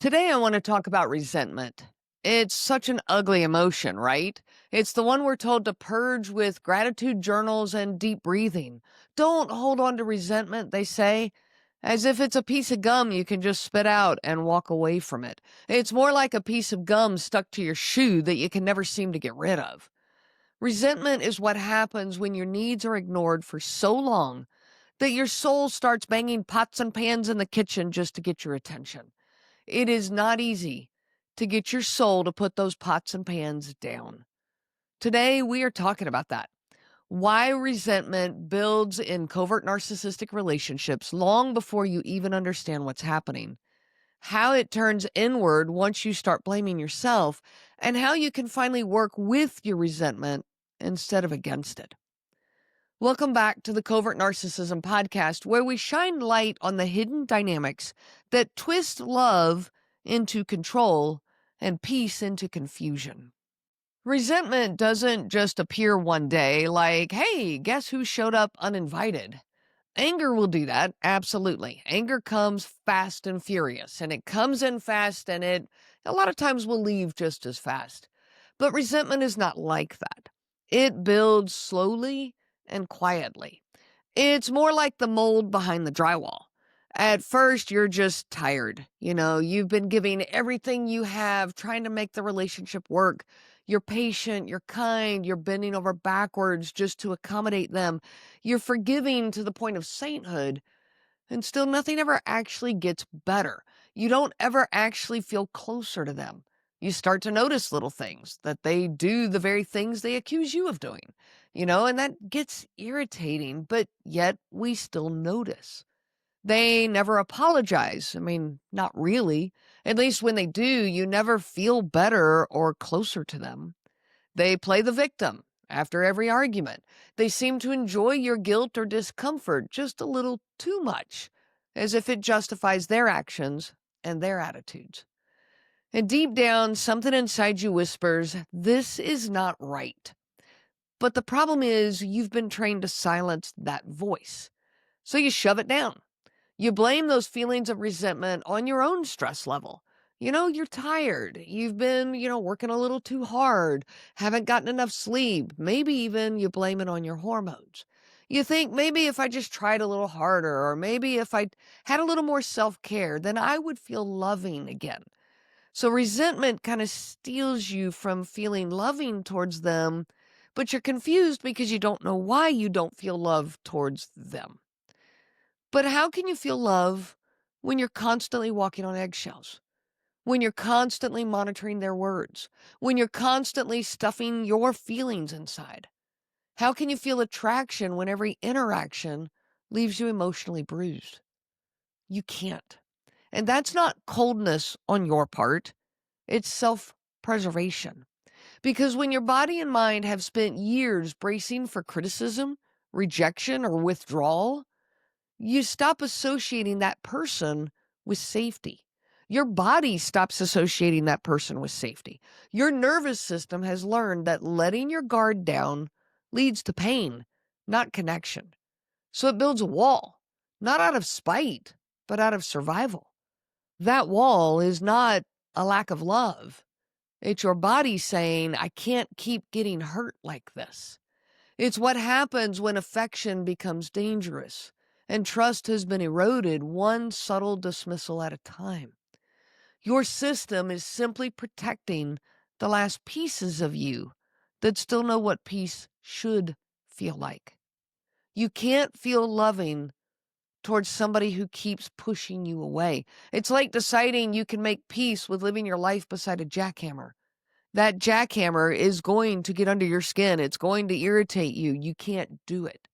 Today, I want to talk about resentment. It's such an ugly emotion, right? It's the one we're told to purge with gratitude journals and deep breathing. Don't hold on to resentment, they say, as if it's a piece of gum you can just spit out and walk away from it. It's more like a piece of gum stuck to your shoe that you can never seem to get rid of. Resentment is what happens when your needs are ignored for so long that your soul starts banging pots and pans in the kitchen just to get your attention. It is not easy to get your soul to put those pots and pans down. Today, we are talking about that. Why resentment builds in covert narcissistic relationships long before you even understand what's happening. How it turns inward once you start blaming yourself, and how you can finally work with your resentment instead of against it. Welcome back to the Covert Narcissism podcast, where we shine light on the hidden dynamics that twist love into control and peace into confusion. Resentment doesn't just appear one day like, hey, guess who showed up uninvited? Anger will do that, absolutely. Anger comes fast and furious, and it comes in fast, and it a lot of times will leave just as fast. But resentment is not like that. It builds slowly and quietly. It's more like the mold behind the drywall. At first, you're just tired. You've been giving everything you have, trying to make the relationship work. You're patient, you're kind, you're bending over backwards just to accommodate them. You're forgiving to the point of sainthood, and still nothing ever actually gets better. You don't ever actually feel closer to them. You start to notice little things, that they do the very things they accuse you of doing, and that gets irritating, but yet we still notice. They never apologize. I mean, not really. At least when they do, you never feel better or closer to them. They play the victim after every argument. They seem to enjoy your guilt or discomfort just a little too much, as if it justifies their actions and their attitudes. And deep down, something inside you whispers, this is not right. But the problem is, you've been trained to silence that voice. So you shove it down. You blame those feelings of resentment on your own stress level. You're tired. You've been, working a little too hard, haven't gotten enough sleep. Maybe even you blame it on your hormones. You think maybe if I just tried a little harder, or maybe if I had a little more self-care, then I would feel loving again. So resentment kind of steals you from feeling loving towards them, but you're confused because you don't know why you don't feel love towards them. But how can you feel love when you're constantly walking on eggshells? When you're constantly monitoring their words? When you're constantly stuffing your feelings inside? How can you feel attraction when every interaction leaves you emotionally bruised? You can't. And that's not coldness on your part. It's self-preservation. Because when your body and mind have spent years bracing for criticism, rejection, or withdrawal, you stop associating that person with safety. Your body stops associating that person with safety. Your nervous system has learned that letting your guard down leads to pain, not connection. So it builds a wall, not out of spite, but out of survival. That wall is not a lack of love. It's your body saying, I can't keep getting hurt like this. It's what happens when affection becomes dangerous and trust has been eroded one subtle dismissal at a time. Your system is simply protecting the last pieces of you that still know what peace should feel like. You can't feel loving towards somebody who keeps pushing you away. It's like deciding you can make peace with living your life beside a jackhammer. That jackhammer is going to get under your skin. It's going to irritate you. You can't do it.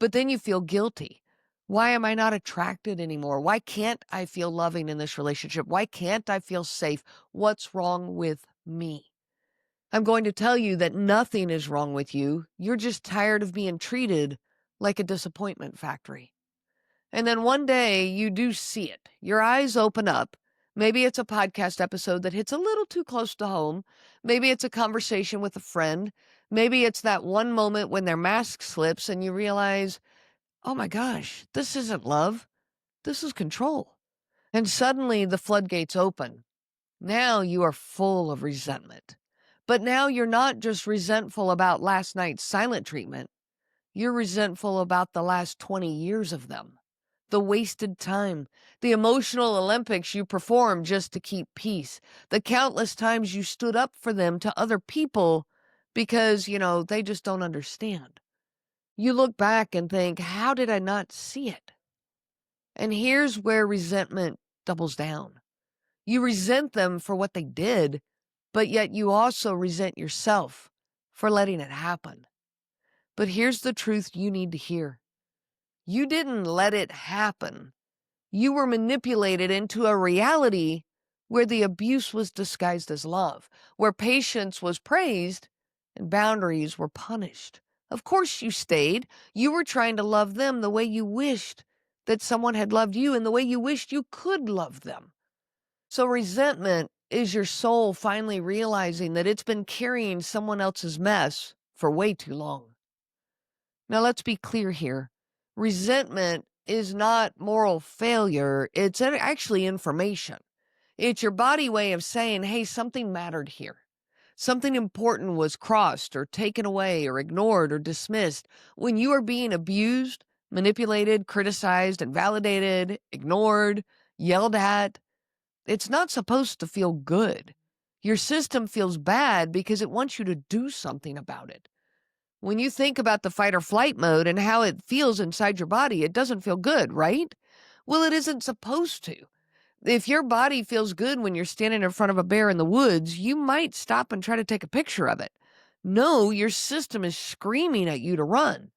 But then you feel guilty. Why am I not attracted anymore? Why can't I feel loving in this relationship? Why can't I feel safe? What's wrong with me? I'm going to tell you that nothing is wrong with you. You're just tired of being treated like a disappointment factory. And then one day you do see it. Your eyes open up. Maybe it's a podcast episode that hits a little too close to home. Maybe it's a conversation with a friend. Maybe it's that one moment when their mask slips and you realize, oh my gosh, this isn't love. This is control. And suddenly the floodgates open. Now you are full of resentment. But now you're not just resentful about last night's silent treatment. You're resentful about the last 20 years of them. The wasted time, the emotional Olympics you performed just to keep peace, the countless times you stood up for them to other people because, they just don't understand. You look back and think, how did I not see it? And here's where resentment doubles down. You resent them for what they did, but yet you also resent yourself for letting it happen. But here's the truth you need to hear. You didn't let it happen. You were manipulated into a reality where the abuse was disguised as love, where patience was praised and boundaries were punished. Of course you stayed. You were trying to love them the way you wished that someone had loved you and the way you wished you could love them. So resentment is your soul finally realizing that it's been carrying someone else's mess for way too long. Now let's be clear here. Resentment is not moral failure. It's actually information. It's your body way of saying, hey, something mattered here. Something important was crossed or taken away or ignored or dismissed. When you are being abused, manipulated, criticized, invalidated, ignored, yelled at, it's not supposed to feel good. Your system feels bad because it wants you to do something about it. When you think about the fight or flight mode and how it feels inside your body, it doesn't feel good, right? Well, it isn't supposed to. If your body feels good when you're standing in front of a bear in the woods, you might stop and try to take a picture of it. No, your system is screaming at you to run.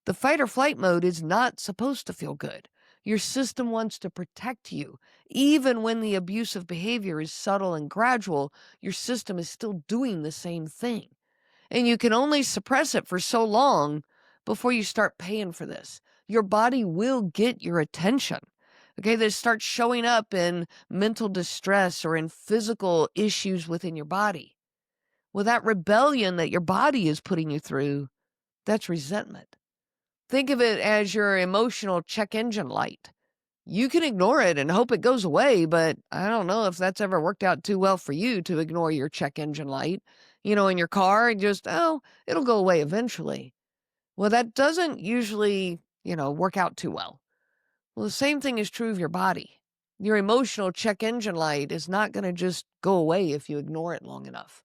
The fight or flight mode is not supposed to feel good. Your system wants to protect you. Even when the abusive behavior is subtle and gradual, your system is still doing the same thing. And you can only suppress it for so long before you start paying for this. Your body will get your attention. Okay, this starts showing up in mental distress or in physical issues within your body. Well, that rebellion that your body is putting you through, that's resentment. Think of it as your emotional check engine light. You can ignore it and hope it goes away, but I don't know if that's ever worked out too well for you to ignore your check engine light, in your car and just, it'll go away eventually. Well, that doesn't usually, work out too well. Well, the same thing is true of your body. Your emotional check engine light is not going to just go away if you ignore it long enough.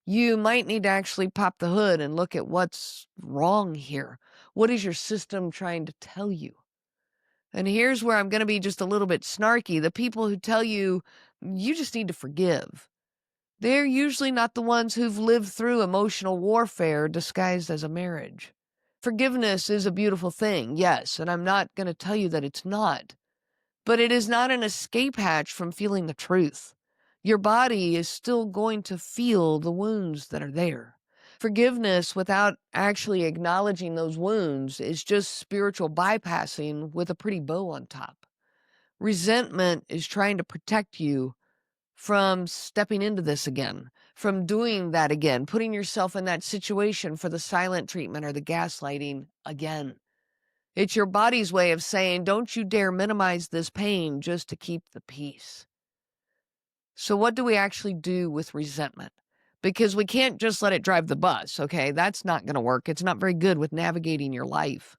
You might need to actually pop the hood and look at what's wrong here. What is your system trying to tell you? And here's where I'm going to be just a little bit snarky. The people who tell you, you just need to forgive, they're usually not the ones who've lived through emotional warfare disguised as a marriage. Forgiveness is a beautiful thing, yes, and I'm not going to tell you that it's not. But it is not an escape hatch from feeling the truth. Your body is still going to feel the wounds that are there. Forgiveness without actually acknowledging those wounds is just spiritual bypassing with a pretty bow on top. Resentment is trying to protect you from stepping into this again, from doing that again, putting yourself in that situation for the silent treatment or the gaslighting again. It's your body's way of saying, don't you dare minimize this pain just to keep the peace. So what do we actually do with resentment? Because we can't just let it drive the bus, okay? That's not going to work. It's not very good with navigating your life.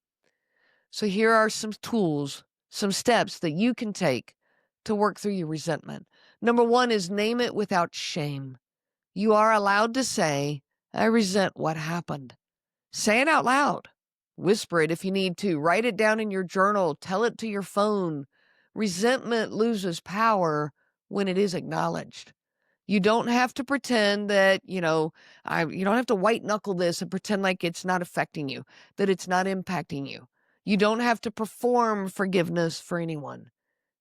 So here are some tools, some steps that you can take to work through your resentment. Number one is name it without shame. You are allowed to say, I resent what happened. Say it out loud. Whisper it if you need to. Write it down in your journal. Tell it to your phone. Resentment loses power when it is acknowledged. You don't have to pretend that, you don't have to white knuckle this and pretend like it's not affecting you, that it's not impacting you. You don't have to perform forgiveness for anyone.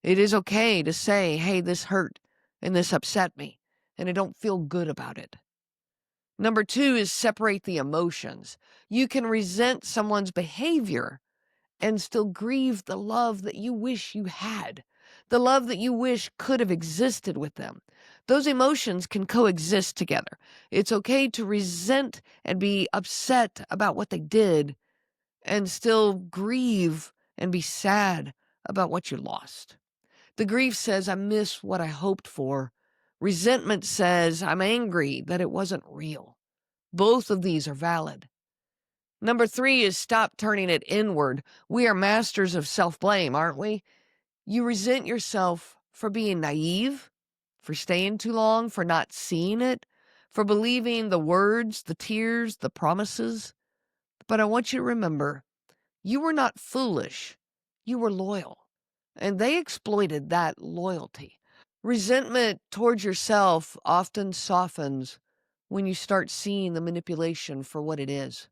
It is okay to say, hey, this hurt and this upset me, and I don't feel good about it. Number two is separate the emotions. You can resent someone's behavior and still grieve the love that you wish you had, the love that you wish could have existed with them. Those emotions can coexist together. It's okay to resent and be upset about what they did and still grieve and be sad about what you lost. The grief says, I miss what I hoped for. Resentment says, I'm angry that it wasn't real. Both of these are valid. Number 3 is stop turning it inward. We are masters of self-blame, aren't we? You resent yourself for being naive, for staying too long, for not seeing it, for believing the words, the tears, the promises. But I want you to remember, you were not foolish. You were loyal. And they exploited that loyalty. Resentment towards yourself often softens when you start seeing the manipulation for what it is.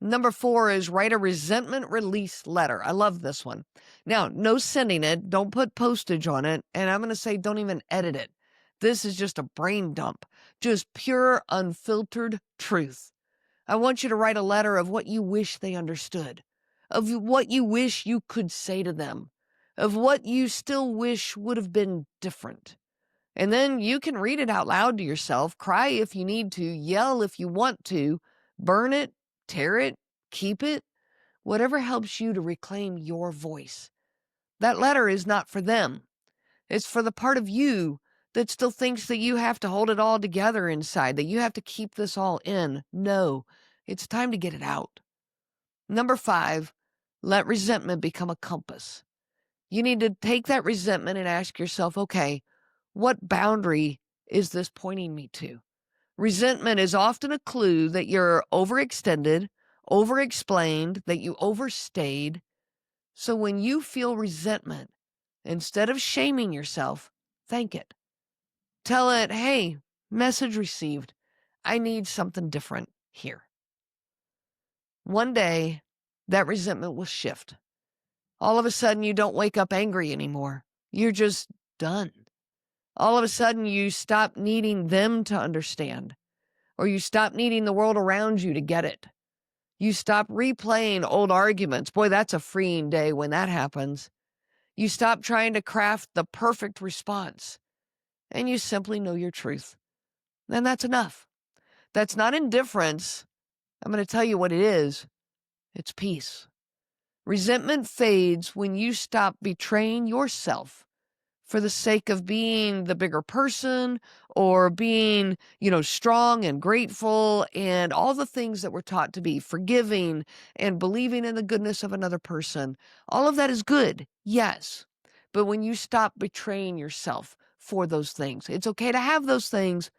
Number 4 is write a resentment release letter. I love this one. Now, no sending it. Don't put postage on it. And I'm going to say don't even edit it. This is just a brain dump. Just pure, unfiltered truth. I want you to write a letter of what you wish they understood, of what you wish you could say to them, of what you still wish would have been different. And then you can read it out loud to yourself, cry if you need to, yell if you want to, burn it, tear it, keep it, whatever helps you to reclaim your voice. That letter is not for them. It's for the part of you that still thinks that you have to hold it all together inside, that you have to keep this all in. No, it's time to get it out. Number 5, let resentment become a compass. You need to take that resentment and ask yourself, okay, what boundary is this pointing me to? Resentment is often a clue that you're overextended, overexplained, that you overstayed. So when you feel resentment, instead of shaming yourself, thank it. Tell it, hey, message received. I need something different here. One day, that resentment will shift. All of a sudden, you don't wake up angry anymore. You're just done. All of a sudden, you stop needing them to understand, or you stop needing the world around you to get it. You stop replaying old arguments. Boy, that's a freeing day when that happens. You stop trying to craft the perfect response, and you simply know your truth. And that's enough. That's not indifference. I'm going to tell you what it is. It's peace. Resentment fades when you stop betraying yourself for the sake of being the bigger person or being, strong and grateful and all the things that we're taught to be, forgiving and believing in the goodness of another person. All of that is good, yes. But when you stop betraying yourself for those things, it's okay to have those things,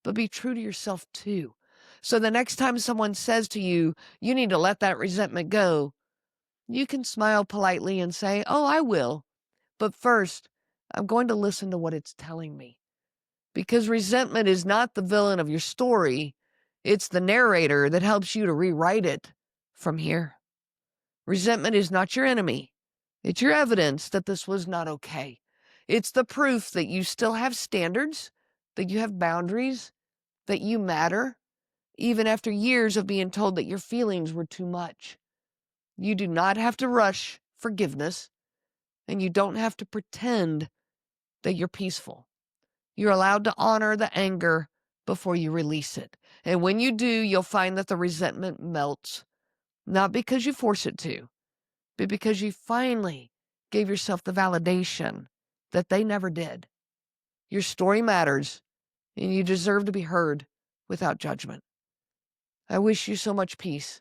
but be true to yourself too. So the next time someone says to you, you need to let that resentment go, you can smile politely and say, oh, I will. But first, I'm going to listen to what it's telling me. Because resentment is not the villain of your story. It's the narrator that helps you to rewrite it from here. Resentment is not your enemy. It's your evidence that this was not okay. It's the proof that you still have standards, that you have boundaries, that you matter, even after years of being told that your feelings were too much. You do not have to rush forgiveness, and you don't have to pretend that you're peaceful. You're allowed to honor the anger before you release it. And when you do, you'll find that the resentment melts, not because you force it to, but because you finally gave yourself the validation that they never did. Your story matters, and you deserve to be heard without judgment. I wish you so much peace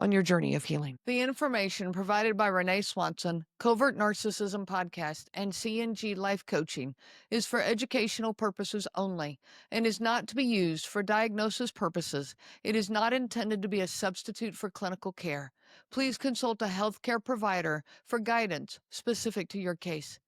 on your journey of healing. The information provided by Renee Swanson, Covert Narcissism Podcast, and CNG Life Coaching is for educational purposes only and is not to be used for diagnosis purposes. It is not intended to be a substitute for clinical care. Please consult a healthcare provider for guidance specific to your case.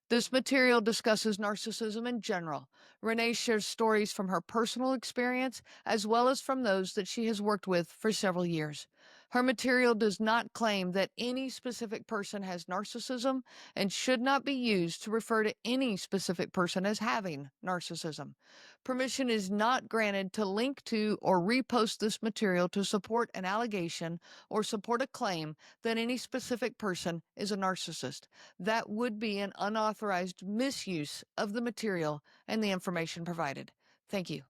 This material discusses narcissism in general. Renee shares stories from her personal experience as well as from those that she has worked with for several years. Her material does not claim that any specific person has narcissism and should not be used to refer to any specific person as having narcissism. Permission is not granted to link to or repost this material to support an allegation or support a claim that any specific person is a narcissist. That would be an unauthorized misuse of the material and the information provided. Thank you.